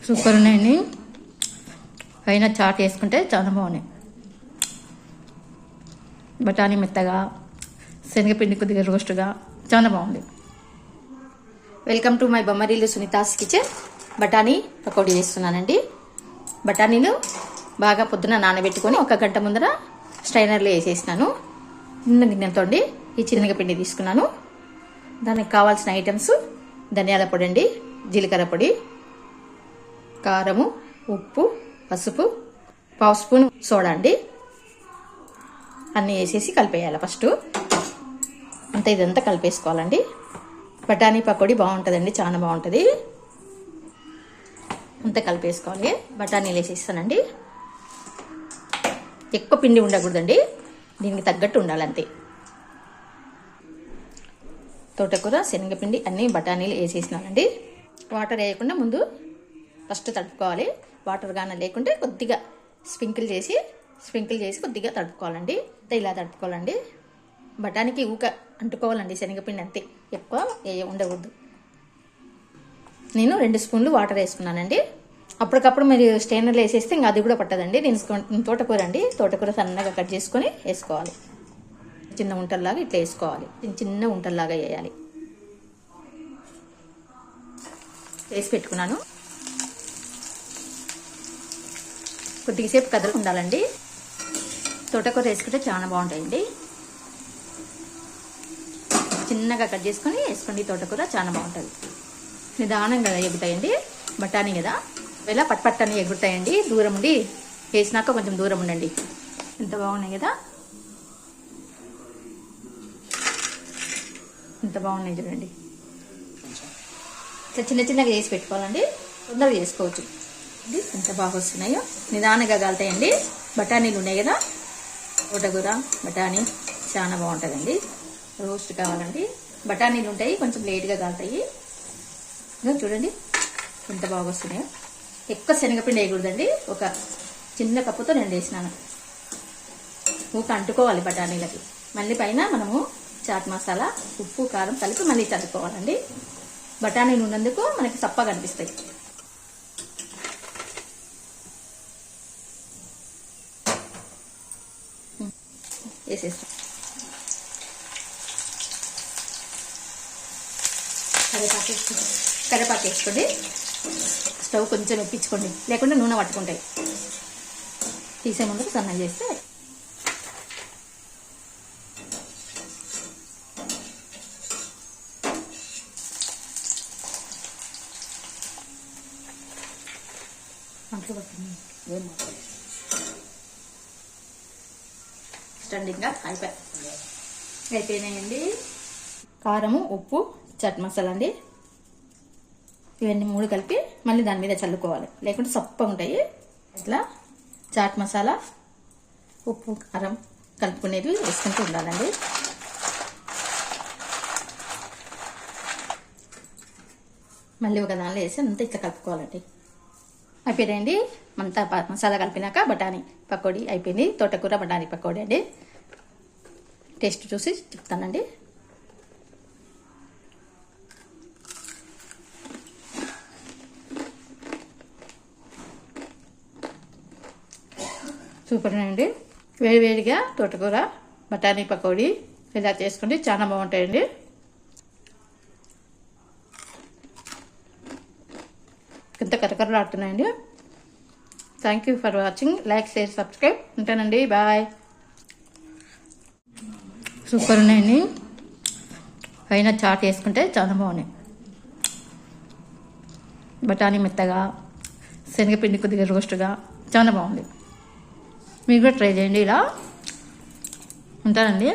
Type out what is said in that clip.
Super ఉన్నాయండి. పైన chat వేసుకుంటే చాలా బాగున్నాయి. బఠానీ మెత్తగా, శనగపిండి కొద్దిగా రోస్ట్గా చాలా బాగుంది. Welcome to my Bommarillu Sunitha's kitchen. బఠానీ పకోడీ చేస్తున్నానండి. బఠానీలు బాగా పొద్దున నానబెట్టుకొని 1 గంట ముందర స్ట్రైనర్లో వేసేసినాను. చిన్న గిన్నెతో ఈ శనగపిండి తీసుకున్నాను. దానికి కావాల్సిన ఐటమ్స్: ధనియాల పొడి అండి, జీలకర్ర పొడి, కారము, ఉప్పు, పసుపు, 1/2 స్పూన్ సోడా అండి. అన్నీ వేసేసి కలిపేయాలి. ఫస్ట్ అంతా ఇదంతా కలిపేసుకోవాలండి. బఠానీ పకోడీ బాగుంటుందండి, చాలా బాగుంటుంది. అంతా కలిపేసుకోవాలి. బఠానీలు వేసేస్తానండి. ఎక్కువ పిండి ఉండకూడదండి, దీనికి తగ్గట్టు ఉండాలంతే. తోటకూర, శనగపిండి అన్నీ బఠానీలు వేసేసినానండి. వాటర్ వేయకుండా ముందు ఫస్ట్ తడుపుకోవాలి. వాటర్ కానీ లేకుంటే కొద్దిగా స్ప్రింకిల్ చేసి కొద్దిగా తడుపుకోవాలండి. ఇలా తడుపుకోవాలండి. బఠానీకి అంటుకోవాలండి శనగపిండి, అంతే, ఎక్కువ ఉండకూడదు. నేను 2 స్పూన్లు వాటర్ వేసుకున్నానండి. అప్పటికప్పుడు మీరు స్టెయినర్లో వేసేస్తే ఇంకా అది కూడా పట్టదండి. నేను తోటకూర అండి, తోటకూర సన్నగా కట్ చేసుకొని వేసుకోవాలి. చిన్న ఉంటల్లాగా ఇట్లా వేసుకోవాలి. చిన్న ఉంటల్లాగా వేయాలి. వేసి పెట్టుకున్నాను. కొద్దిసేపు కదలు ఉండాలండి. తోటకూర వేసుకుంటే చాలా బాగుంటాయండి. చిన్నగా కట్ చేసుకొని వేసుకోండి. తోటకూర చాలా బాగుంటుంది. నిదానంగా ఎగుతాయండి. బఠానీ కదా, ఇలా పట్టు ఎగురుతాయండి. దూరం ఉండి వేసినాక కొంచెం దూరం ఉండండి. ఎంత బాగున్నాయి కదా, ఎంత బాగున్నాయి చూడండి. చిన్న చిన్నగా వేసి పెట్టుకోవాలండి. తొందరగా చేసుకోవచ్చు. ఎంత బాగా వస్తున్నాయో. నిదానంగా కాలుతాయండి. బఠానీలు ఉన్నాయి కదా, తోటకూర బఠానీ చాలా బాగుంటుందండి. రోస్ట్ కావాలండి. బఠానీలు ఉంటాయి, కొంచెం లేట్గా కాలుతాయి. చూడండి ఎంత బాగా వస్తున్నాయో. ఎక్కువ శనగపిండి వేయకూడదండి. ఒక చిన్న కప్పుతో 2 వేసినాను. అంటుకోవాలి బఠానీలకి. మళ్ళీ పైన మనము చాట్ మసాలా, ఉప్పు, కారం కలిపి మళ్ళీ చదువుకోవాలండి. బఠానీలు ఉన్నందుకు మనకి చప్పగా కనిపిస్తాయి. వేసేస్తాం. కరివేపాకు వేసుకోండి. స్టవ్ కొంచెం ఎప్పించుకోండి, లేకుంటే నూనె పట్టుకుంటాయి. తీసే ముందుకు సన్నం చేస్తే స్టాండింగ్గా అయిపోయినాయండి. కారము, ఉప్పు, చాట్ మసాలా అండి, ఇవన్నీ 3 కలిపి మళ్ళీ దాని మీద చల్లుకోవాలి, లేకుంటే సప్పగా ఉంటాయి. ఇట్లా చాట్ మసాలా, ఉప్పు, కారం కలుపుకునేది వేసుకుంటూ ఉండాలండి. మళ్ళీ ఒక దానిలో వేసి అంతా ఇట్లా కలుపుకోవాలండి. అయిపోయిందండి. అంతా మసాలా కలిపినాక బఠానీ పకోడీ అయిపోయింది. తోటకూర బఠానీ పకోడీ అండి. టేస్ట్ చూసి చెప్తానండి. సూపర్ అండి. వేడివేడిగా తోటకూర బఠానీ పకోడీ ఇలా చేసుకోండి, చాలా బాగుంటాయండి. ఎంత కరకరలాడుతున్నాయండి. Thank you for watching. Like, share, subscribe. ఉంటానండి. బాయ్. సూపర్ ఉన్నాయండి. పైన చాట్ వేసుకుంటే చాలా బాగున్నాయి. బఠానీ మెత్తగా, శనగపిండి కొద్దిగా రోస్ట్గా చాలా బాగుంది. మీరు కూడా ట్రై చేయండి. ఇలా ఉంటానండి.